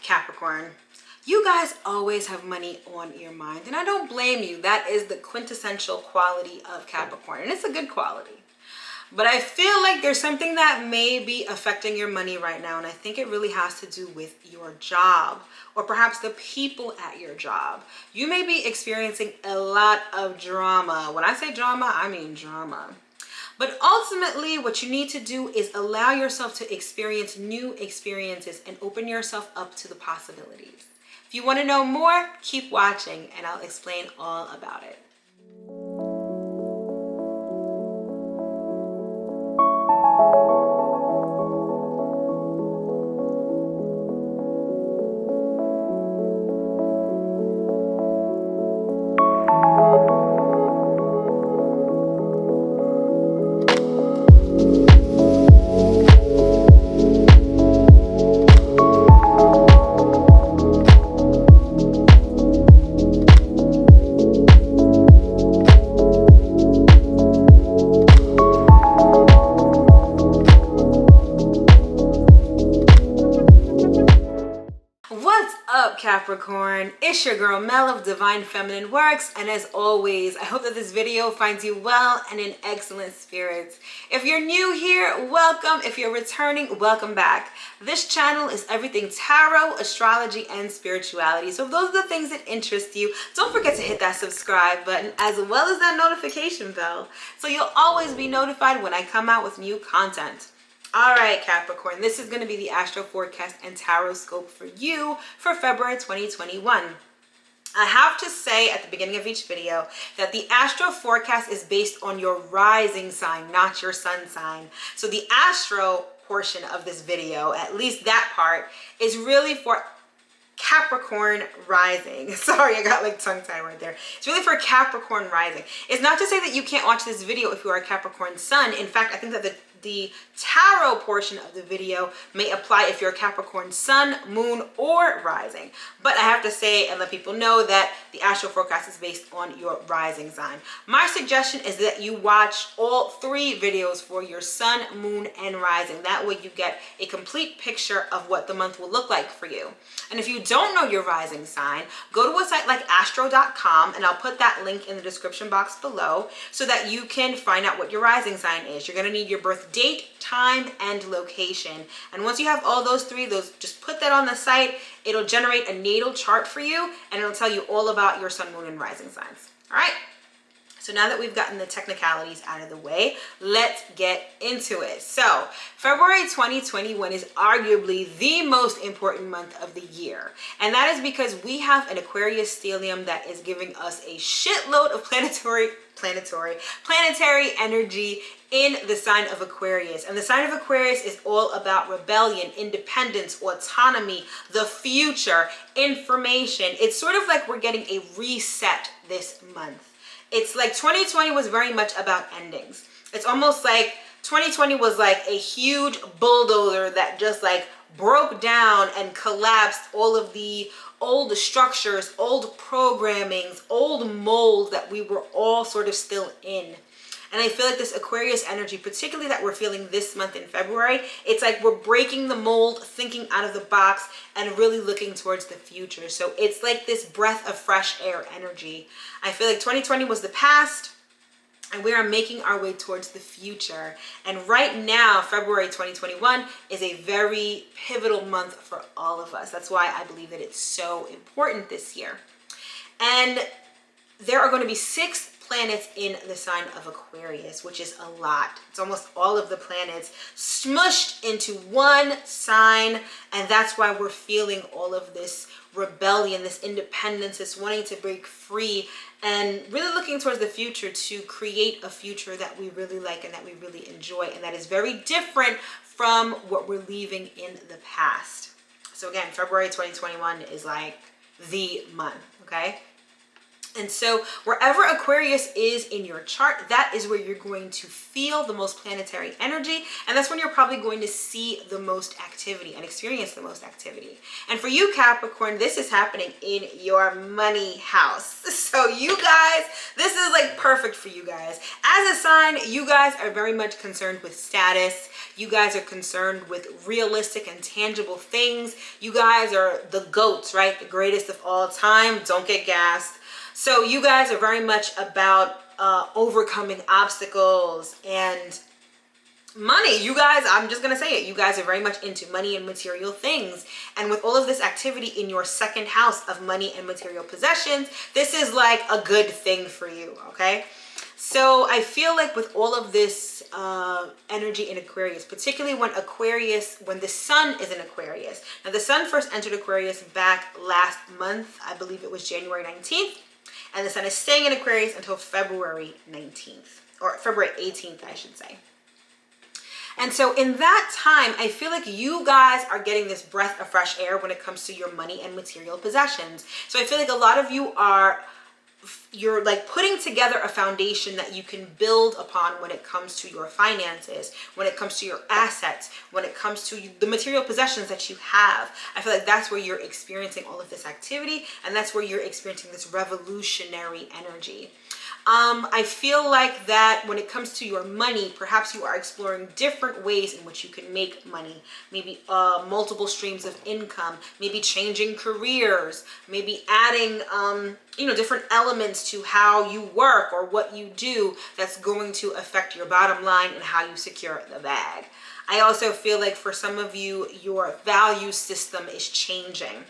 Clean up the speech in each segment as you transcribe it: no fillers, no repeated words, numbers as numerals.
Capricorn, you guys always have money on your mind, and I don't blame you. That is the quintessential quality of Capricorn, and it's a good quality. But I feel like there's something that may be affecting your money right now, and I think it really has to do with your job, or perhaps the people at your job. You may be experiencing a lot of drama. When I say drama, I mean drama. But ultimately, what you need to do is allow yourself to experience new experiences and open yourself up to the possibilities. If you want to know more, keep watching and I'll explain all about it. Capricorn, it's your girl Mel of Divine Feminine Works, and as always, I hope that this video finds you well and in excellent spirits. If you're new here, welcome. If you're returning, welcome back. This channel is everything tarot, astrology, and spirituality. So if those are the things that interest you, don't forget to hit that subscribe button as well as that notification bell so you'll always be notified when I come out with new content. All right, Capricorn, this is going to be the Astro Forecast and Tarot Scope for you for February 2021. I have to say at the beginning of each video that the Astro Forecast is based on your rising sign, not your sun sign. So the Astro portion of this video, at least that part, is really for Capricorn rising. Sorry, I got like tongue-tied right there. It's really for Capricorn rising. It's not to say that you can't watch this video if you are a Capricorn sun. In fact, I think that the tarot portion of the video may apply if you're a Capricorn sun, moon, or rising. But I have to say and let people know that the Astro Forecast is based on your rising sign. My suggestion is that you watch all three videos for your sun, moon, and rising. That way you get a complete picture of what the month will look like for you. And if you don't know your rising sign, go to a site like astro.com, and I'll put that link in the description box below so that you can find out what your rising sign is. You're going to need your birth date, time, and location. And once you have all those three, just put that on the site. It'll generate a natal chart for you, and it'll tell you all about your sun, moon, and rising signs. All right? So now that we've gotten the technicalities out of the way, let's get into it. So February 2021 is arguably the most important month of the year. And that is because we have an Aquarius stellium that is giving us a shitload of planetary energy in the sign of Aquarius. And the sign of Aquarius is all about rebellion, independence, autonomy, the future, information. It's sort of like we're getting a reset this month. It's like 2020 was very much about endings. It's almost like 2020 was like a huge bulldozer that just like broke down and collapsed all of the old structures, old programmings, old molds that we were all sort of still in. And I feel like this Aquarius energy, particularly that we're feeling this month in February, it's like we're breaking the mold, thinking out of the box, and really looking towards the future. So it's like this breath of fresh air energy. I feel like 2020 was the past, and we are making our way towards the future. And right now, February 2021 is a very pivotal month for all of us. That's why I believe that it's so important this year. And there are going to be 6 planets in the sign of Aquarius, which is a lot. It's almost all of the planets smushed into one sign, and that's why we're feeling all of this rebellion, this independence, this wanting to break free, and really looking towards the future to create a future that we really like and that we really enjoy, and that is very different from what we're leaving in the past. So again, February 2021 is like the month, okay? And so wherever Aquarius is in your chart, that is where you're going to feel the most planetary energy. And that's when you're probably going to see the most activity and experience the most activity. And for you, Capricorn, this is happening in your money house. So you guys, this is like perfect for you guys. As a sign, you guys are very much concerned with status. You guys are concerned with realistic and tangible things. You guys are the GOATs, right? The greatest of all time. Don't get gassed. So you guys are very much about overcoming obstacles and money. You guys, I'm just gonna say it, you guys are very much into money and material things. And with all of this activity in your second house of money and material possessions, this is like a good thing for you, okay? So I feel like with all of this energy in Aquarius, particularly when the sun is in Aquarius. Now the sun first entered Aquarius back last month, I believe it was January 19th. And the sun is staying in Aquarius until February 19th, or February 18th, I should say. And so in that time, I feel like you guys are getting this breath of fresh air when it comes to your money and material possessions. So I feel like a lot of you you're like putting together a foundation that you can build upon when it comes to your finances, when it comes to your assets, when it comes to the material possessions that you have. I feel like that's where you're experiencing all of this activity, and that's where you're experiencing this revolutionary energy. I feel like that when it comes to your money, perhaps you are exploring different ways in which you can make money, maybe multiple streams of income, maybe changing careers, maybe adding, different elements to how you work or what you do that's going to affect your bottom line and how you secure the bag. I also feel like for some of you, your value system is changing.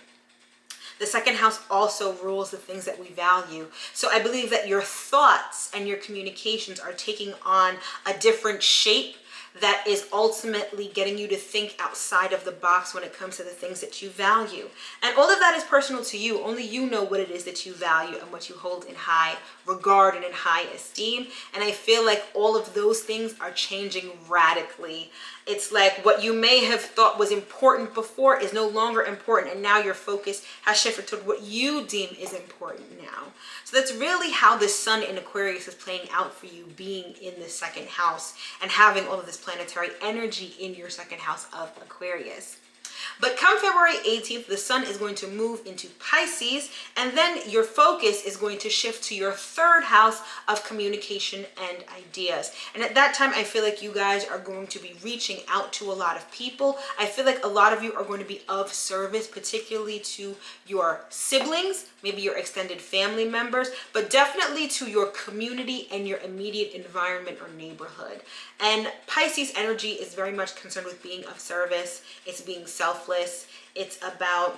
The second house also rules the things that we value. So I believe that your thoughts and your communications are taking on a different shape that is ultimately getting you to think outside of the box when it comes to the things that you value. And all of that is personal to you. Only you know what it is that you value and what you hold in high regard and in high esteem. And I feel like all of those things are changing radically. It's like what you may have thought was important before is no longer important, and now your focus has shifted to what you deem is important now. So that's really how the sun in Aquarius is playing out for you, being in the second house and having all of this planetary energy in your second house of Aquarius. But come February 18th, the sun is going to move into Pisces, and then your focus is going to shift to your third house of communication and ideas. And at that time, I feel like you guys are going to be reaching out to a lot of people. I feel like a lot of you are going to be of service, particularly to your siblings, maybe your extended family members, but definitely to your community and your immediate environment or neighborhood. And Pisces energy is very much concerned with being of service. It's being selfless. It's about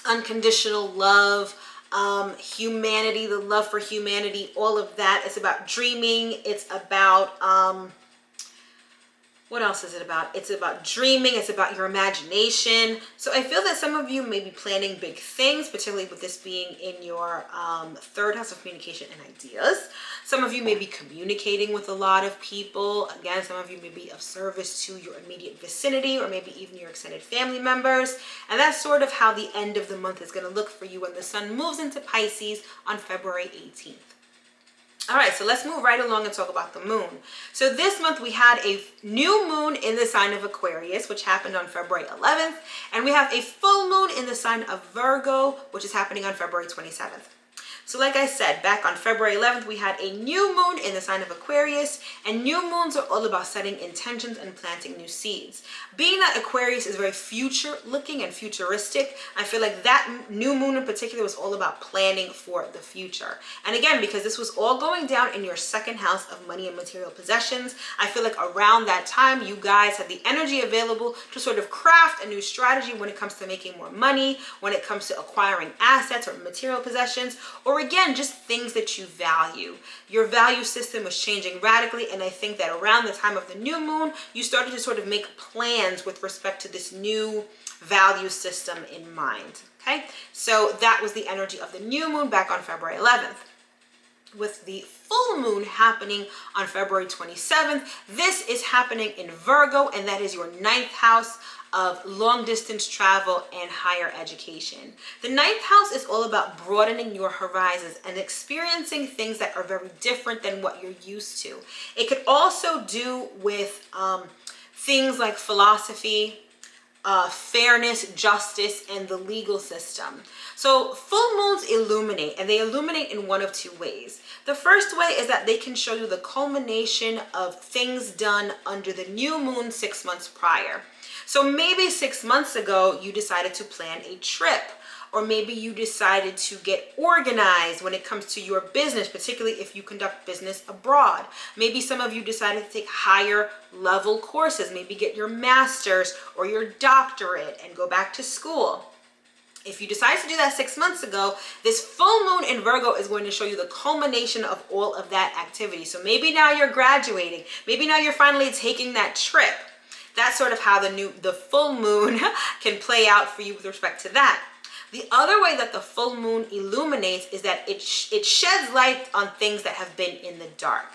unconditional love, humanity, the love for humanity, all of that. It's about dreaming. It's about, what else is it about? It's about dreaming. It's about your imagination. So I feel that some of you may be planning big things, particularly with this being in your third house of communication and ideas. Some of you may be communicating with a lot of people. Again, some of you may be of service to your immediate vicinity or maybe even your extended family members. And that's sort of how the end of the month is going to look for you when the sun moves into Pisces on February 18th. All right, so let's move right along and talk about the moon. So this month we had a new moon in the sign of Aquarius, which happened on February 11th. And we have a full moon in the sign of Virgo, which is happening on February 27th. So like I said, back on February 11th, we had a new moon in the sign of Aquarius, and new moons are all about setting intentions and planting new seeds. Being that Aquarius is very future looking and futuristic, I feel like that new moon in particular was all about planning for the future. And again, because this was all going down in your second house of money and material possessions, I feel like around that time, you guys had the energy available to sort of craft a new strategy when it comes to making more money, when it comes to acquiring assets or material possessions, or again, just things that you value. Your value system was changing radically, and I think that around the time of the new moon, you started to sort of make plans with respect to this new value system in mind, okay? So that was the energy of the new moon back on February 11th. With the full moon happening on February 27th, this is happening in Virgo, and that is your ninth house of long distance travel and higher education. The ninth house is all about broadening your horizons and experiencing things that are very different than what you're used to. It could also do with things like philosophy, fairness, justice, and the legal system. So full moons illuminate, and they illuminate in one of two ways. The first way is that they can show you the culmination of things done under the new moon 6 months prior. So maybe 6 months ago, you decided to plan a trip, or maybe you decided to get organized when it comes to your business, particularly if you conduct business abroad. Maybe some of you decided to take higher level courses, maybe get your master's or your doctorate and go back to school. If you decide to do that 6 months ago, this full moon in Virgo is going to show you the culmination of all of that activity. So maybe now you're graduating, maybe now you're finally taking that trip. That's sort of how the full moon can play out for you with respect to that. The other way that the full moon illuminates is that it sheds light on things that have been in the dark.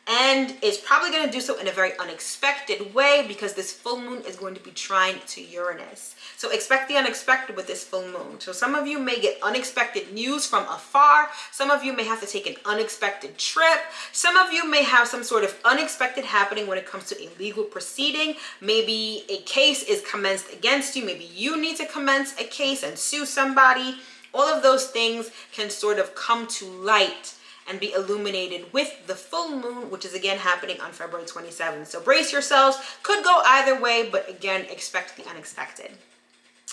And it's probably going to do so in a very unexpected way because this full moon is going to be trine to Uranus. So expect the unexpected with this full moon. So some of you may get unexpected news from afar. Some of you may have to take an unexpected trip. Some of you may have some sort of unexpected happening when it comes to a legal proceeding. Maybe a case is commenced against you. Maybe you need to commence a case and sue somebody. All of those things can sort of come to light and be illuminated with the full moon, which is again happening on February 27th. So brace yourselves. Could go either way, but again, expect the unexpected.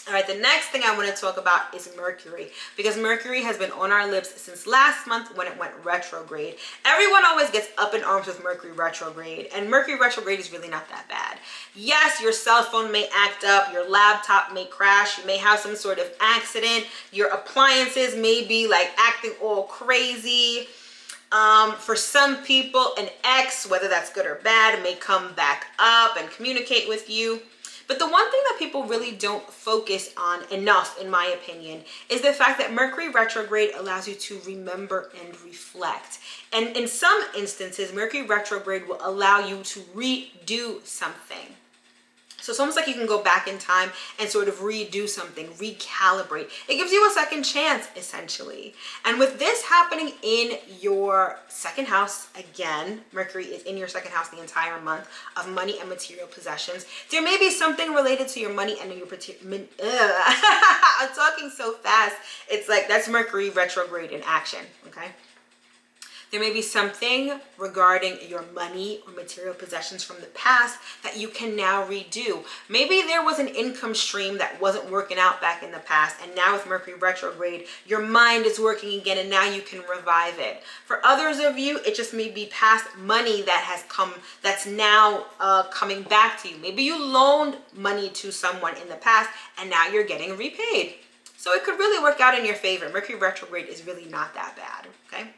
All right, the next thing I want to talk about is Mercury, because Mercury has been on our lips since last month when it went retrograde. Everyone always gets up in arms with Mercury retrograde, and Mercury retrograde is really not that bad. Yes, your cell phone may act up, your laptop may crash, you may have some sort of accident, your appliances may be like acting all crazy. For some people, an ex, whether that's good or bad, may come back up and communicate with you. But the one thing that people really don't focus on enough, in my opinion, is the fact that Mercury retrograde allows you to remember and reflect. And in some instances, Mercury retrograde will allow you to redo something. So it's almost like you can go back in time and sort of redo something, recalibrate. It gives you a second chance, essentially. And with this happening in your second house, again, Mercury is in your second house the entire month of money and material possessions. There may be something related to your money and your I'm talking so fast. It's like that's Mercury retrograde in action, okay? There may be something regarding your money or material possessions from the past that you can now redo. Maybe there was an income stream that wasn't working out back in the past, and now with Mercury retrograde, your mind is working again and now you can revive it. For others of you, it just may be past money that has come, that's now coming back to you. Maybe you loaned money to someone in the past and now you're getting repaid. So it could really work out in your favor. Mercury retrograde is really not that bad, okay?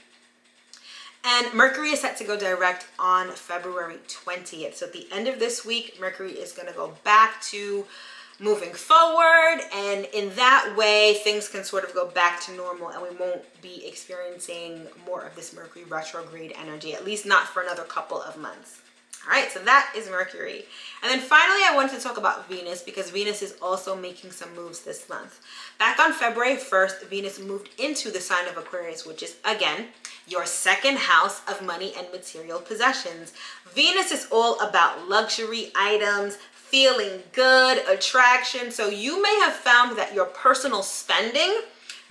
And Mercury is set to go direct on February 20th. So at the end of this week, Mercury is going to go back to moving forward. And in that way, things can sort of go back to normal and we won't be experiencing more of this Mercury retrograde energy, at least not for another couple of months. All right, so that is Mercury. And then finally, I wanted to talk about Venus because Venus is also making some moves this month. Back on February 1st, Venus moved into the sign of Aquarius, which is, again, your second house of money and material possessions. Venus is all about luxury items, feeling good, attraction. So you may have found that your personal spending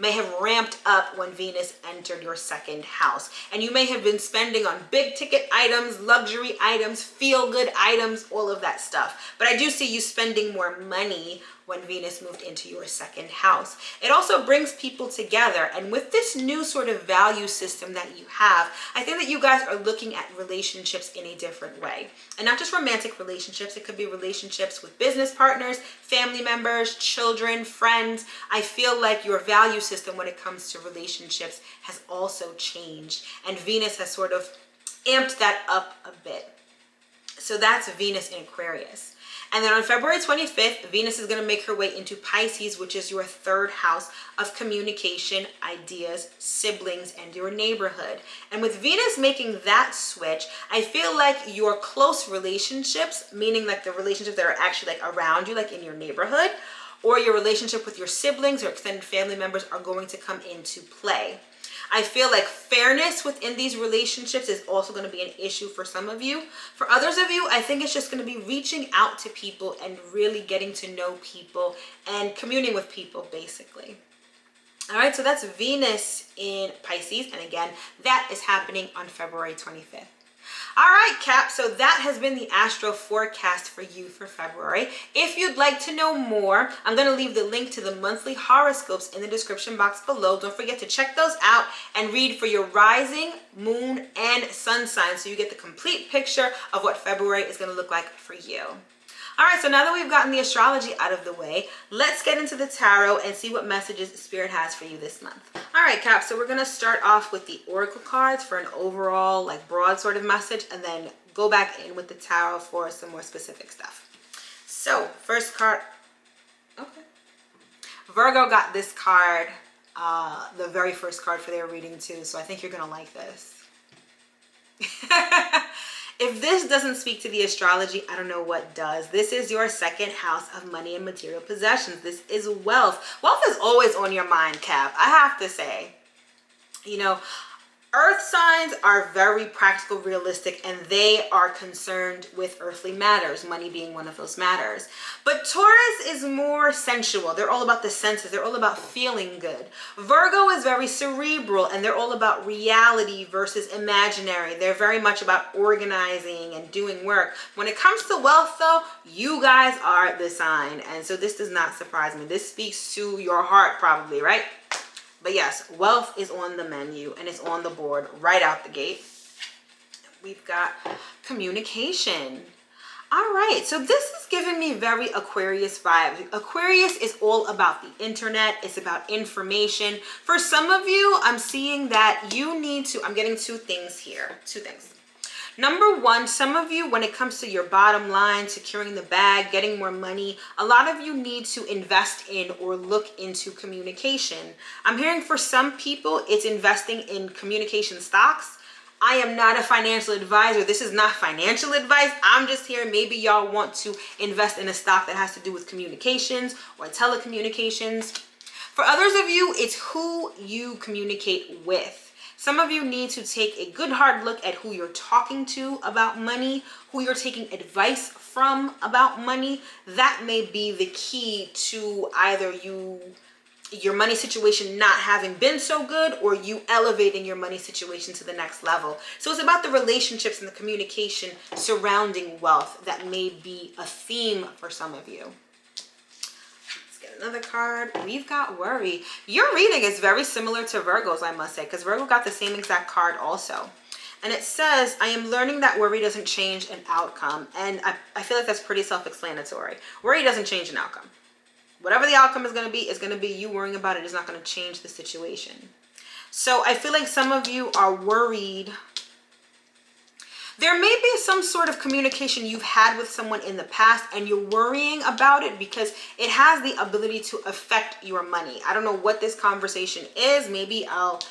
may have ramped up when Venus entered your second house. And you may have been spending on big ticket items, luxury items, feel good items, all of that stuff. But I do see you spending more money when Venus moved into your second house. It also brings people together. And with this new sort of value system that you have, I think that you guys are looking at relationships in a different way. And not just romantic relationships, it could be relationships with business partners, family members, children, friends. I feel like your value system when it comes to relationships has also changed. And Venus has sort of amped that up a bit. So that's Venus in Aquarius. And then on February 25th, Venus is going to make her way into Pisces, which is your third house of communication, ideas, siblings, and your neighborhood. And with Venus making that switch, I feel like your close relationships, meaning like the relationships that are actually like around you, like in your neighborhood, or your relationship with your siblings or extended family members are going to come into play. I feel like fairness within these relationships is also going to be an issue for some of you. For others of you, I think it's just going to be reaching out to people and really getting to know people and communing with people, basically. All right, so that's Venus in Pisces. And again, that is happening on February 25th. All right, Cap, so that has been the astro forecast for you for February. If you'd like to know more, I'm going to leave the link to the monthly horoscopes in the description box below. Don't forget to check those out and read for your rising, moon, and sun signs so you get the complete picture of what February is going to look like for you. All right, so now that we've gotten the astrology out of the way, let's get into the tarot and see what messages Spirit has for you this month. All right, Cap, so we're going to start off with the oracle cards for an overall, like, broad sort of message, and then go back in with the tarot for some more specific stuff. So, first card. Okay. Virgo got this card, the very first card for their reading too, so I think you're going to like this. If this doesn't speak to the astrology, I don't know what does. This is your second house of money and material possessions. This is wealth. Wealth is always on your mind, Cap. I have to say, you know, earth signs are very practical, realistic, and they are concerned with earthly matters, money being one of those matters. But Taurus is more sensual. They're all about the senses. They're all about feeling good. Virgo is very cerebral, and they're all about reality versus imaginary. They're very much about organizing and doing work. When it comes to wealth, though, you guys are the sign, and so this does not surprise me. This speaks to your heart probably, right? But yes, wealth is on the menu and it's on the board right out the gate. We've got communication. All right, so this is giving me very Aquarius vibes. Aquarius is all about the internet. It's about information. For some of you, I'm seeing that you need to, I'm getting two things here, two things. Number one, some of you, when it comes to your bottom line, securing the bag, getting more money, a lot of you need to invest in or look into communication. I'm hearing for some people, it's investing in communication stocks. I am not a financial advisor. This is not financial advice. I'm just here. Maybe y'all want to invest in a stock that has to do with communications or telecommunications. For others of you, it's who you communicate with. Some of you need to take a good hard look at who you're talking to about money, who you're taking advice from about money. That may be the key to either your money situation not having been so good or you elevating your money situation to the next level. So it's about the relationships and the communication surrounding wealth that may be a theme for some of you. Another card. We've got worry. Your reading is very similar to Virgo's, I must say, because Virgo got the same exact card also. And it says, I am learning that worry doesn't change an outcome. And I feel like that's pretty self-explanatory. Worry doesn't change an outcome. Whatever the outcome is going to be you worrying about it is not going to change the situation. So I feel like some of you are worried. There may be some sort of communication you've had with someone in the past and you're worrying about it because it has the ability to affect your money. I don't know what this conversation is. Maybe I'll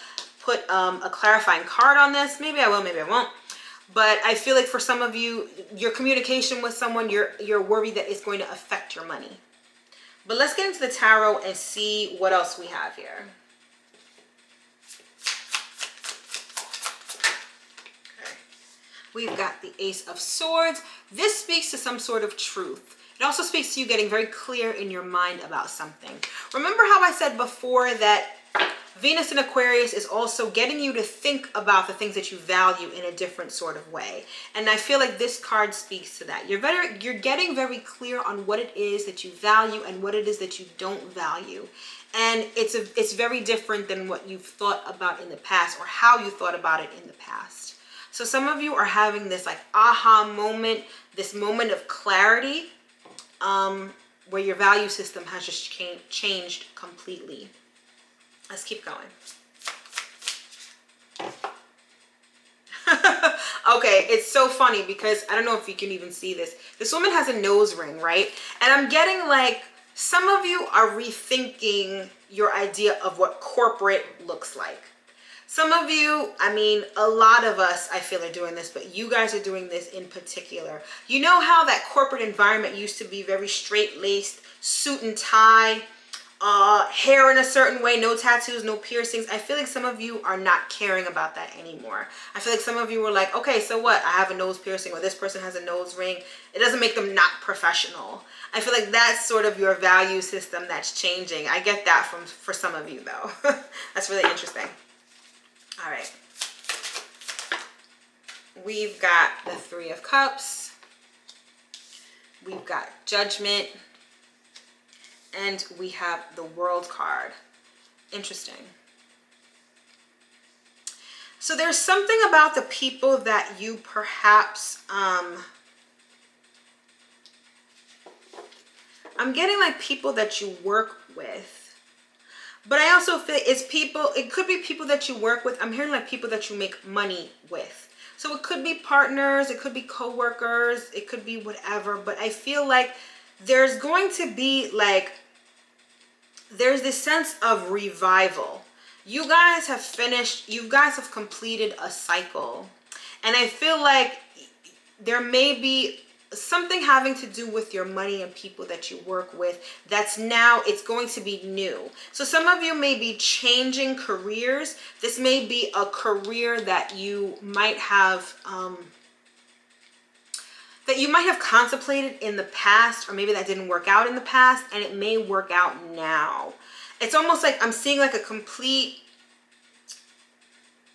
put a clarifying card on this. Maybe I will, maybe I won't. But I feel like for some of you, your communication with someone, you're worried that it's going to affect your money. But let's get into the tarot and see what else we have here. We've got the Ace of Swords. This speaks to some sort of truth. It also speaks to you getting very clear in your mind about something. Remember how I said before that Venus in Aquarius is also getting you to think about the things that you value in a different sort of way. And I feel like this card speaks to that. You're getting very clear on what it is that you value and what it is that you don't value. And it's very different than what you've thought about in the past or how you thought about it in the past. So some of you are having this like aha moment, this moment of clarity where your value system has just changed completely. Let's keep going. Okay, it's so funny because I don't know if you can even see this. This woman has a nose ring, right? And I'm getting like some of you are rethinking your idea of what corporate looks like. Some of you, I mean, a lot of us, I feel, are doing this, but you guys are doing this in particular. You know how that corporate environment used to be very straight-laced, suit and tie, hair in a certain way, no tattoos, no piercings. I feel like some of you are not caring about that anymore. I feel like some of you were like, okay, so what? I have a nose piercing, or this person has a nose ring. It doesn't make them not professional. I feel like that's sort of your value system that's changing. I get that for some of you though. That's really interesting. All right. We've got the Three of Cups. We've got Judgment. And we have the World card. Interesting. So there's something about the people that you perhaps, I'm getting like people that you work with. But I also feel it's people, it could be people that you work with. I'm hearing like people that you make money with. So it could be partners, it could be co-workers, it could be whatever. But I feel like there's going to be like, there's this sense of revival. You guys have finished, you guys have completed a cycle. And I feel like there may be something having to do with your money and people that you work with that's now, it's going to be new. So some of you may be changing careers. This may be a career that you might have contemplated in the past, or maybe that didn't work out in the past and it may work out now. It's almost like I'm seeing like a complete,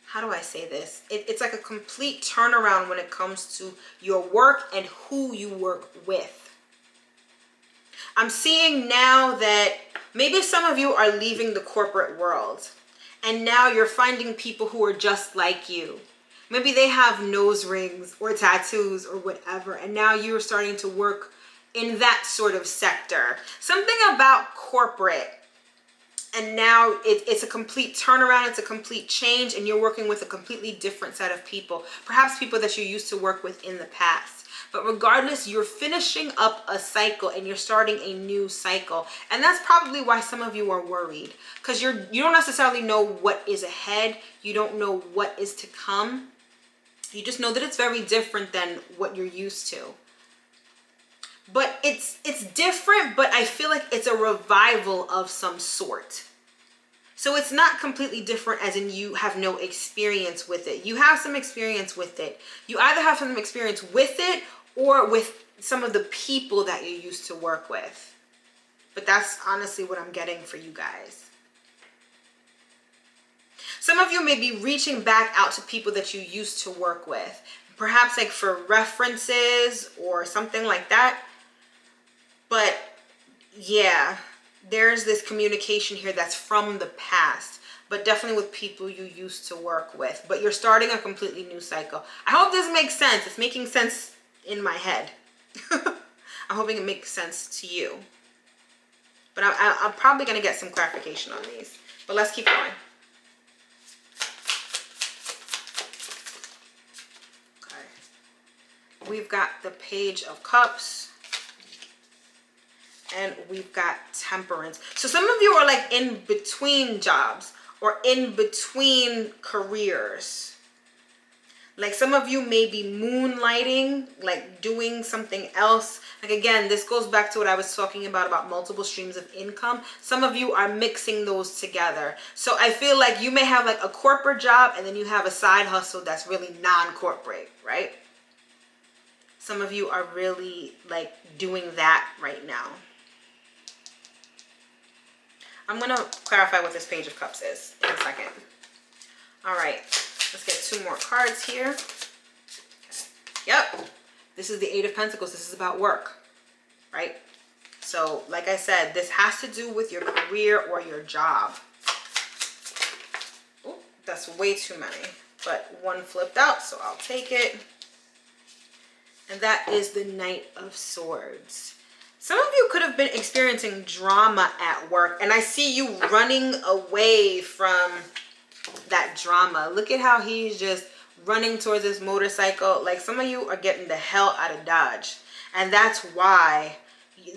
how do I say this? It's like a complete turnaround when it comes to your work and who you work with. I'm seeing now that maybe some of you are leaving the corporate world and now you're finding people who are just like you. Maybe they have nose rings or tattoos or whatever, and now you're starting to work in that sort of sector. Something about corporate, and now it's a complete turnaround, it's a complete change, and you're working with a completely different set of people. Perhaps people that you used to work with in the past. But regardless, you're finishing up a cycle and you're starting a new cycle. And that's probably why some of you are worried. Because you don't necessarily know what is ahead. You don't know what is to come. You just know that it's very different than what you're used to. But it's different, but I feel like it's a revival of some sort. So it's not completely different as in you have no experience with it. You have some experience with it. You either have some experience with it or with some of the people that you used to work with. But that's honestly what I'm getting for you guys. Some of you may be reaching back out to people that you used to work with. Perhaps like for references or something like that. But yeah, there's this communication here that's from the past, but definitely with people you used to work with. But you're starting a completely new cycle. I hope this makes sense. It's making sense in my head. I'm hoping it makes sense to you. But I'm probably going to get some clarification on these. But let's keep going. Okay. We've got the Page of Cups. And we've got Temperance. So some of you are like in between jobs or in between careers. Like some of you may be moonlighting, like doing something else. Like again, this goes back to what I was talking about multiple streams of income. Some of you are mixing those together. So I feel like you may have like a corporate job and then you have a side hustle that's really non-corporate, right? Some of you are really like doing that right now. I'm going to clarify what this Page of Cups is in a second. All right, let's get two more cards here. Okay. Yep, this is the Eight of Pentacles. This is about work, right? So like I said, this has to do with your career or your job. Oh, that's way too many, but one flipped out, so I'll take it. And that is the Knight of Swords. Some of you could have been experiencing drama at work, and I see you running away from that drama. Look at how he's just running towards this motorcycle. Like some of you are getting the hell out of Dodge, and that's why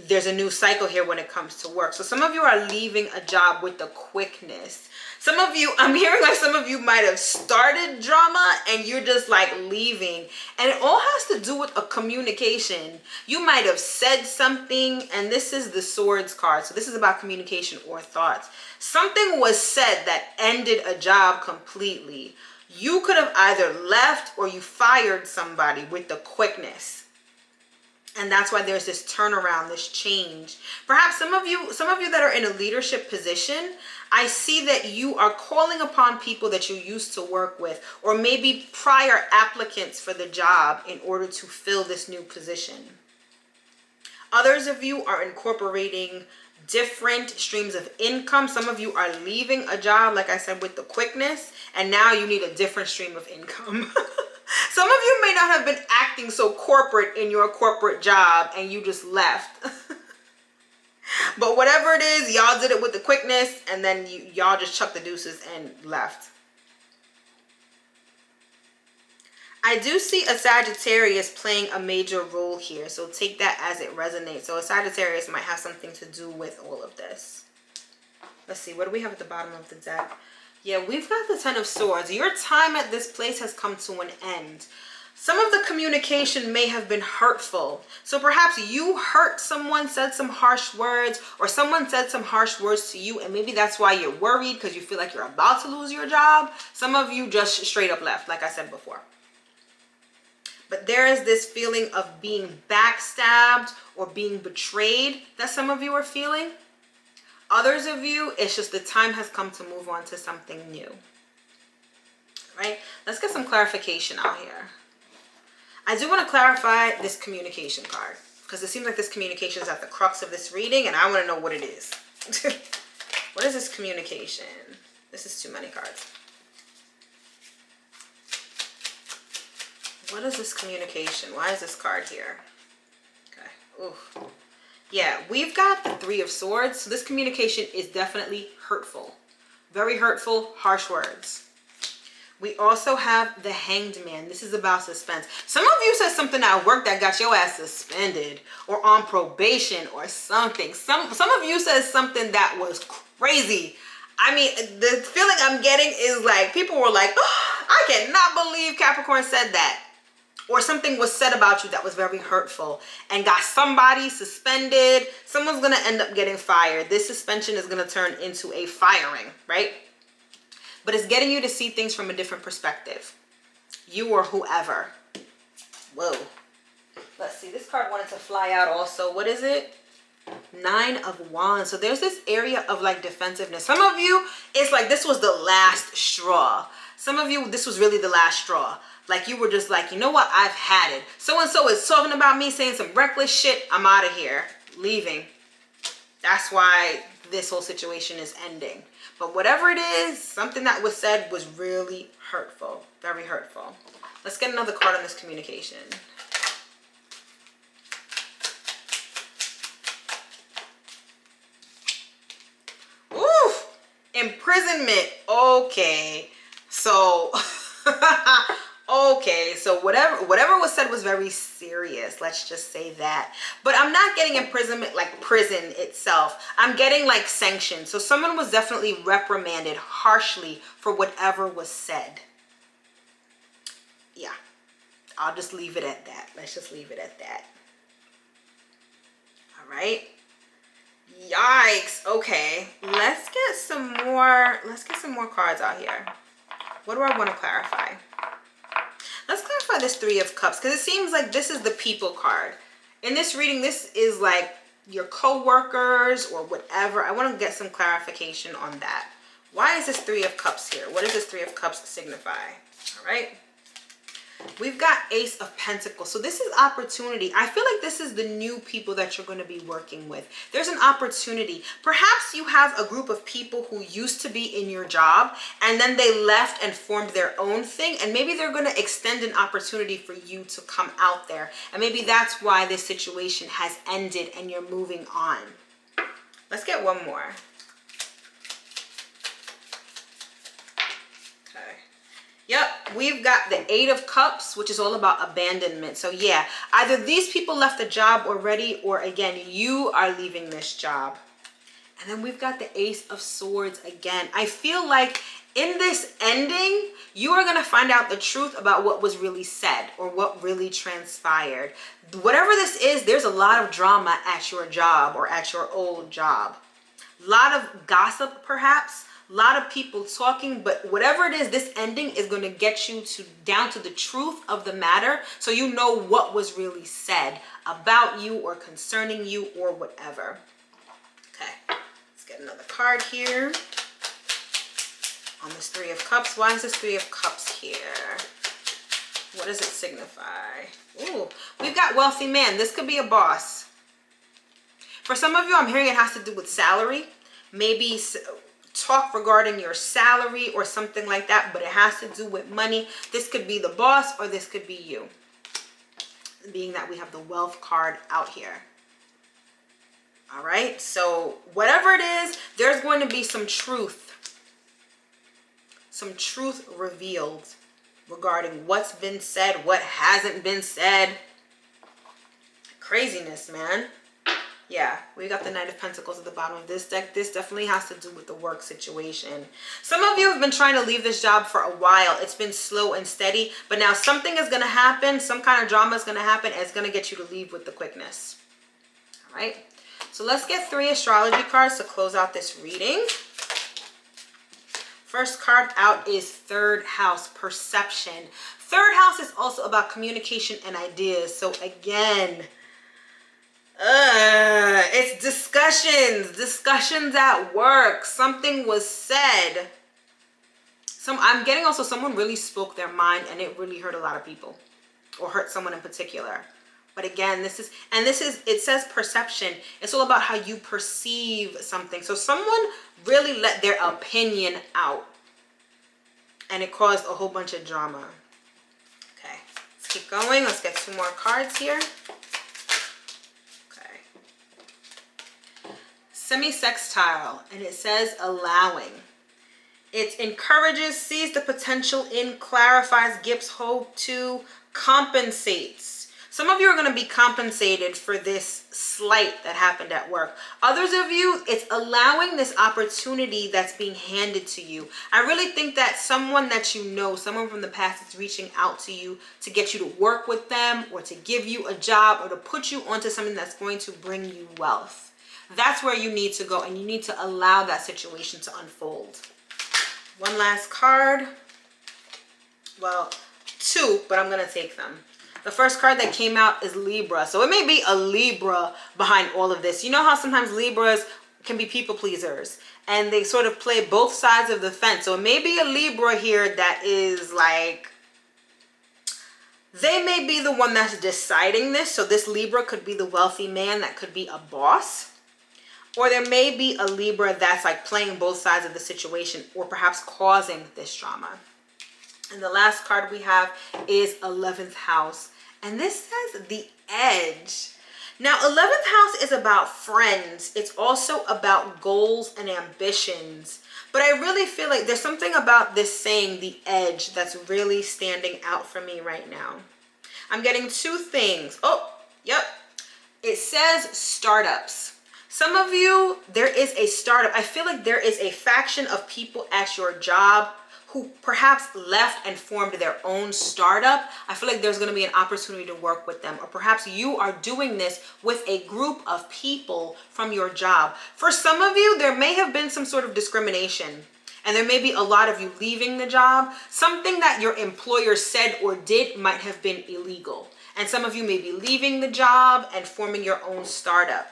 there's a new cycle here when it comes to work. So some of you are leaving a job with the quickness. Some of you, I'm hearing like some of you might have started drama and you're just like leaving. And it all has to do with a communication. You might have said something, and this is the Swords card. So this is about communication or thoughts. Something was said that ended a job completely. You could have either left or you fired somebody with the quickness. And that's why there's this turnaround, this change. Perhaps some of you that are in a leadership position, I see that you are calling upon people that you used to work with, or maybe prior applicants for the job in order to fill this new position. Others of you are incorporating different streams of income. Some of you are leaving a job, like I said, with the quickness, and now you need a different stream of income. Some of you may not have been acting so corporate in your corporate job and you just left. But whatever it is, y'all did it with the quickness, and then y'all just chucked the deuces and left. I do see a Sagittarius playing a major role here, so take that as it resonates. So a Sagittarius might have something to do with all of this. Let's see, what do we have at the bottom of the deck? Yeah, we've got the Ten of Swords. Your time at this place has come to an end. Some of the communication may have been hurtful. So perhaps you hurt someone, said some harsh words, or someone said some harsh words to you, and maybe that's why you're worried because you feel like you're about to lose your job. Some of you just straight up left, like I said before. But there is this feeling of being backstabbed or being betrayed that some of you are feeling. Others of you, it's just the time has come to move on to something new. All right, let's get some clarification out here. I do want to clarify this communication card, because it seems like this communication is at the crux of this reading, and I want to know what it is. What is this communication? This is too many cards. What is this communication? Why is this card here? Okay. Oof. Yeah, we've got the Three of Swords. So this communication is definitely hurtful. Very hurtful, harsh words. We also have the Hanged Man. This is about suspense. Some of you said something at work that got your ass suspended or on probation or something. Some of you said something that was crazy. I mean, the feeling I'm getting is like people were like, oh, I cannot believe Capricorn said that. Or something was said about you that was very hurtful and got somebody suspended. Someone's going to end up getting fired. This suspension is going to turn into a firing, right? But it's getting you to see things from a different perspective. You or whoever. Whoa. Let's see. This card wanted to fly out also. What is it? Nine of Wands. So there's this area of like defensiveness. Some of you, it's like this was the last straw. Some of you, this was really the last straw. Like you were just like, you know what? I've had it. So-and-so is talking about me, saying some reckless shit. I'm out of here. Leaving. That's why this whole situation is ending. But whatever it is, something that was said was really hurtful. Very hurtful. Let's get another card on this communication. Oof! Imprisonment. Okay. So... Okay, so whatever was said was very serious. Let's just say that. But I'm not getting imprisonment like prison itself. I'm getting like sanctions. So someone was definitely reprimanded harshly for whatever was said. Yeah, I'll just leave it at that. Let's just leave it at that. All right. Yikes. Okay, let's get some more cards out here. What do I want to clarify? Let's clarify this Three of Cups, because it seems like this is the people card. In this reading, this is like your co-workers or whatever. I want to get some clarification on that. Why is this Three of Cups here? What does this Three of Cups signify? All right. We've got Ace of Pentacles. So this is opportunity. I feel like this is the new people that you're going to be working with. There's an opportunity. Perhaps you have a group of people who used to be in your job and then they left and formed their own thing. And maybe they're going to extend an opportunity for you to come out there. And maybe that's why this situation has ended and you're moving on. Let's get one more. Yep, we've got the 8 of Cups, which is all about abandonment. So yeah, either these people left the job already, or again, you are leaving this job. And then we've got the Ace of Swords again. I feel like in this ending, you are going to find out the truth about what was really said or what really transpired. Whatever this is, there's a lot of drama at your job or at your old job. A lot of gossip, perhaps. A lot of people talking, but whatever it is, this ending is going to get you down to the truth of the matter, so you know what was really said about you or concerning you or whatever. Okay, let's get another card here. On this 3 of Cups, why is this 3 of Cups here? What does it signify? Ooh, we've got wealthy man. This could be a boss. For some of you, I'm hearing it has to do with salary. Maybe talk regarding your salary or something like that, but it has to do with money. This could be the boss or this could be you, being that we have the wealth card out here. All right, so whatever it is, there's going to be some truth revealed regarding what's been said, what hasn't been said. Craziness, man. Yeah, we got the Knight of Pentacles at the bottom of this deck. This definitely has to do with the work situation. Some of you have been trying to leave this job for a while. It's been slow and steady, but now something is going to happen. Some kind of drama is going to happen, and it's going to get you to leave with the quickness. All right, so let's get 3 astrology cards to close out this reading. First card out is 3rd house, perception. 3rd house is also about communication and ideas. So again, it's discussions at work. Something was said. I'm getting also someone really spoke their mind and it really hurt a lot of people or hurt someone in particular. But again, it says perception. It's all about how you perceive something. So someone really let their opinion out and it caused a whole bunch of drama. Okay, let's keep going. Let's get 2 more cards here. Semi-sextile, and it says allowing. It encourages, sees the potential in, clarifies, gives hope to, compensates. Some of you are going to be compensated for this slight that happened at work. Others of you, it's allowing this opportunity that's being handed to you. I really think that someone that you know, someone from the past is reaching out to you to get you to work with them or to give you a job or to put you onto something that's going to bring you wealth. That's where you need to go, and you need to allow that situation to unfold. One last card. Well, 2, but I'm going to take them. The first card that came out is Libra. So it may be a Libra behind all of this. You know how sometimes Libras can be people pleasers and they sort of play both sides of the fence. So it may be a Libra here that is like, they may be the one that's deciding this. So this Libra could be the wealthy man that could be a boss. Or there may be a Libra that's like playing both sides of the situation or perhaps causing this drama. And the last card we have is 11th house. And this says the edge. Now, 11th house is about friends. It's also about goals and ambitions. But I really feel like there's something about this saying the edge that's really standing out for me right now. I'm getting 2 things. Oh, yep. It says startups. Some of you, there is a startup. I feel like there is a faction of people at your job who perhaps left and formed their own startup. I feel like there's going to be an opportunity to work with them. Or perhaps you are doing this with a group of people from your job. For some of you, there may have been some sort of discrimination. And there may be a lot of you leaving the job. Something that your employer said or did might have been illegal. And some of you may be leaving the job and forming your own startup.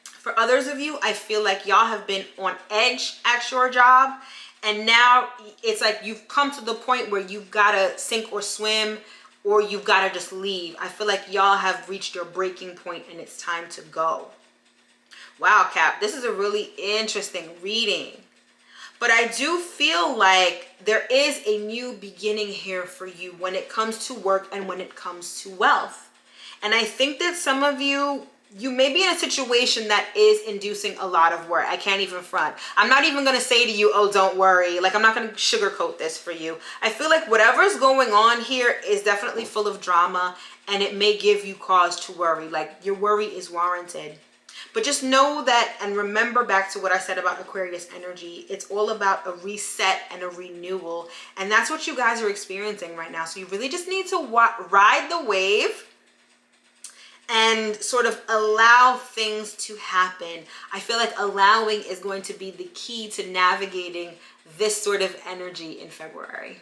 For others of you, I feel like y'all have been on edge at your job. And now it's like you've come to the point where you've got to sink or swim, or you've got to just leave. I feel like y'all have reached your breaking point and it's time to go. Wow, Cap, this is a really interesting reading. But I do feel like there is a new beginning here for you when it comes to work and when it comes to wealth. And I think that some of you, you may be in a situation that is inducing a lot of worry. I can't even front. I'm not even going to say to you, oh, don't worry. Like, I'm not going to sugarcoat this for you. I feel like whatever's going on here is definitely full of drama, and it may give you cause to worry. Like, your worry is warranted. But just know that, and remember back to what I said about Aquarius energy, it's all about a reset and a renewal. And that's what you guys are experiencing right now. So you really just need to ride the wave and sort of allow things to happen. I feel like allowing is going to be the key to navigating this sort of energy in February.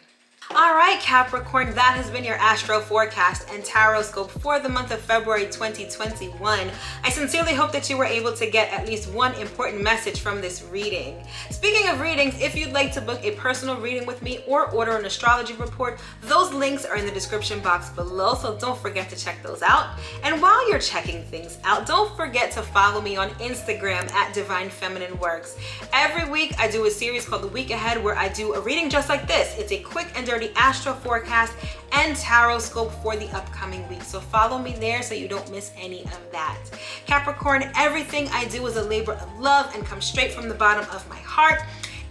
All right, Capricorn, that has been your astro forecast and tarot scope for the month of February 2021. I sincerely hope that you were able to get at least one important message from this reading. Speaking of readings, if you'd like to book a personal reading with me or order an astrology report, those links are in the description box below, so don't forget to check those out. And while you're checking things out, don't forget to follow me on Instagram at Divine Feminine Works. Every week I do a series called The Week Ahead where I do a reading just like this. It's a quick and dirty astro forecast and tarot scope for the upcoming week. So follow me there so you don't miss any of that. Capricorn, everything I do is a labor of love and comes straight from the bottom of my heart.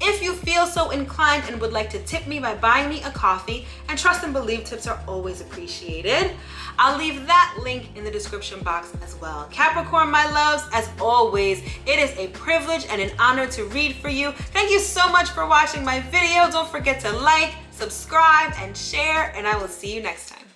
If you feel so inclined and would like to tip me by buying me a coffee, and trust and believe tips are always appreciated, I'll leave that link in the description box as well. Capricorn, my loves, as always, it is a privilege and an honor to read for you. Thank you so much for watching my video. Don't forget to like, subscribe, and share, and I will see you next time.